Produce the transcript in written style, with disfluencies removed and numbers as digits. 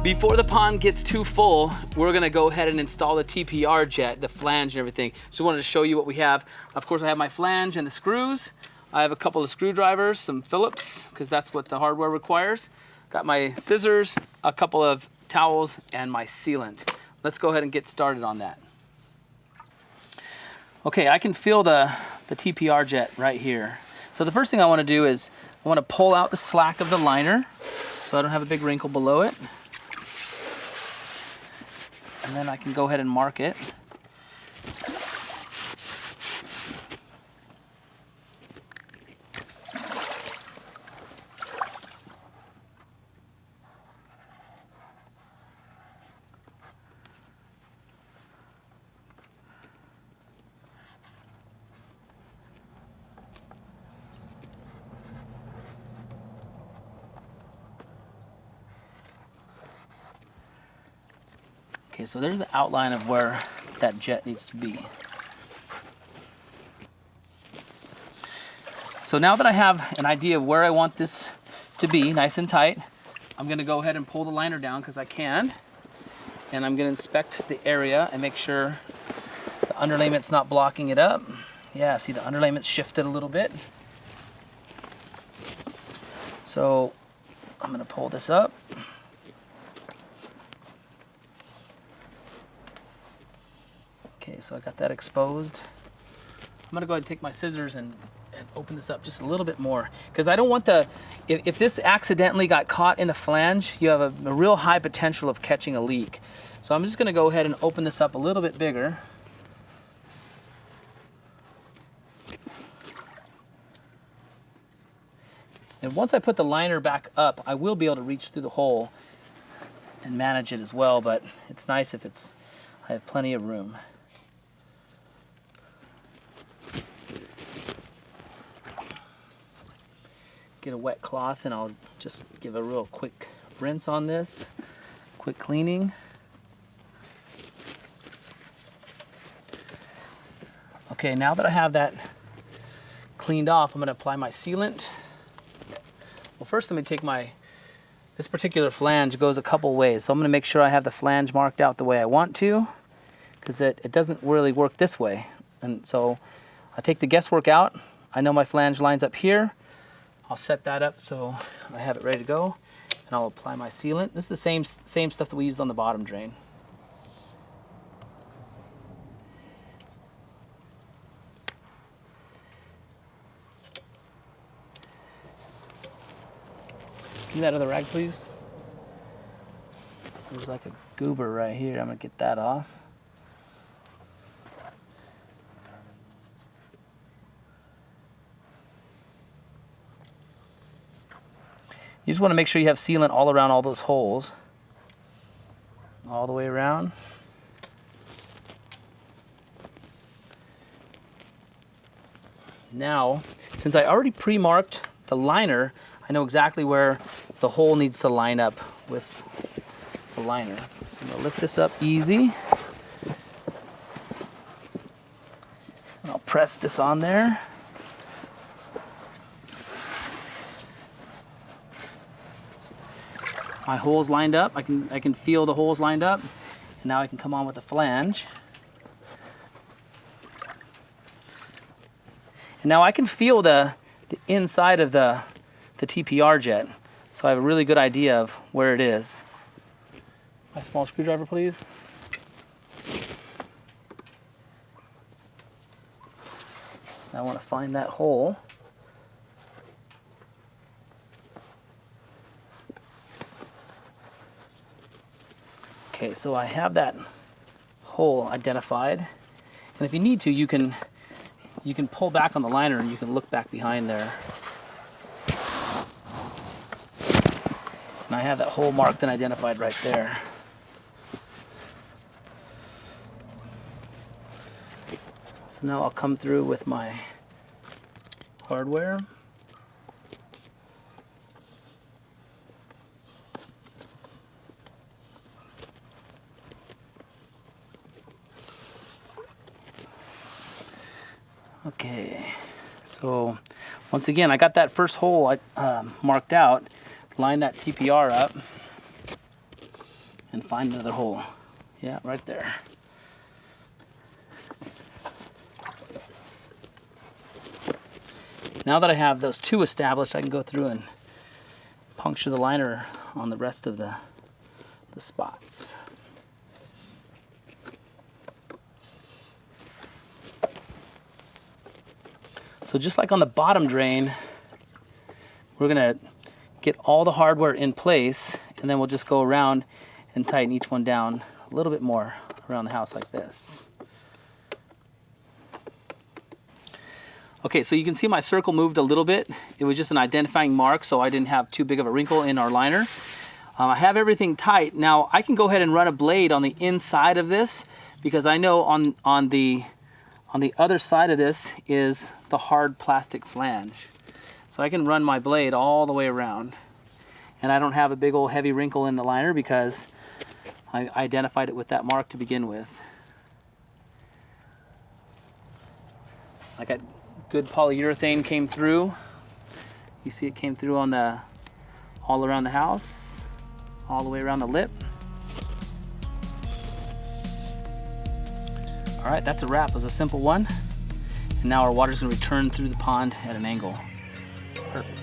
Before the pond gets too full, we're gonna go ahead and install the TPR jet, the flange and everything. So I wanted to show you what we have. Of course, I have my flange and the screws. I have a couple of screwdrivers, some Phillips, because that's what the hardware requires. Got my scissors, a couple of towels, and my sealant. Let's go ahead and get started on that. Okay, I can feel the TPR jet right here. So the first thing I wanna do is I wanna pull out the slack of the liner so I don't have a big wrinkle below it. And then I can go ahead and mark it. Okay, so there's the outline of where that jet needs to be. So now that I have an idea of where I want this to be, nice and tight, I'm gonna go ahead and pull the liner down because I can. And I'm gonna inspect the area and make sure the underlayment's not blocking it up. Yeah, see the underlayment's shifted a little bit. So I'm gonna pull this up. Okay, so I got that exposed. I'm gonna go ahead and take my scissors and open this up just a little bit more, because I don't want if this accidentally got caught in the flange, you have a real high potential of catching a leak. So I'm just gonna go ahead and open this up a little bit bigger. And once I put the liner back up, I will be able to reach through the hole and manage it as well, but it's nice if I have plenty of room. Get a wet cloth and I'll just give a real quick rinse on this, quick cleaning. Okay, now that I have that cleaned off, I'm gonna apply my sealant. Well, first let me take this particular flange goes a couple ways, so I'm gonna make sure I have the flange marked out the way I want to, because it doesn't really work this way. And so I take the guesswork out. I know my flange lines up here. I'll set that up so I have it ready to go, and I'll apply my sealant. This is the same stuff that we used on the bottom drain. Give me that other rag, please. There's like a goober right here. I'm gonna get that off. You just want to make sure you have sealant all around all those holes, all the way around. Now, since I already pre-marked the liner, I know exactly where the hole needs to line up with the liner. So I'm going to lift this up easy. And I'll press this on there. My holes lined up. I can feel the holes lined up, and now I can come on with the flange. And now I can feel the inside of the TPR jet, so I have a really good idea of where it is. My small screwdriver, please. I want to find that hole. Okay, so I have that hole identified, and if you need to, you can pull back on the liner and you can look back behind there. And I have that hole marked and identified right there. So now I'll come through with my hardware. Okay, so once again, I got that first hole marked out, line that TPR up. and find another hole. Yeah, right there. Now that I have those two established, I can go through and puncture the liner on the rest of the spots. So just like on the bottom drain, we're gonna get all the hardware in place, and then we'll just go around and tighten each one down a little bit more around the house like this. Okay, so you can see my circle moved a little bit. It was just an identifying mark, so I didn't have too big of a wrinkle in our liner. I have everything tight. Now I can go ahead and run a blade on the inside of this, because I know on the other side of this is the hard plastic flange. So I can run my blade all the way around, and I don't have a big old heavy wrinkle in the liner because I identified it with that mark to begin with. I got good polyurethane came through. You see it came through on the all around the house, all the way around the lip. All right, that's a wrap. It was a simple one. And now our water's gonna return through the pond at an angle. Perfect.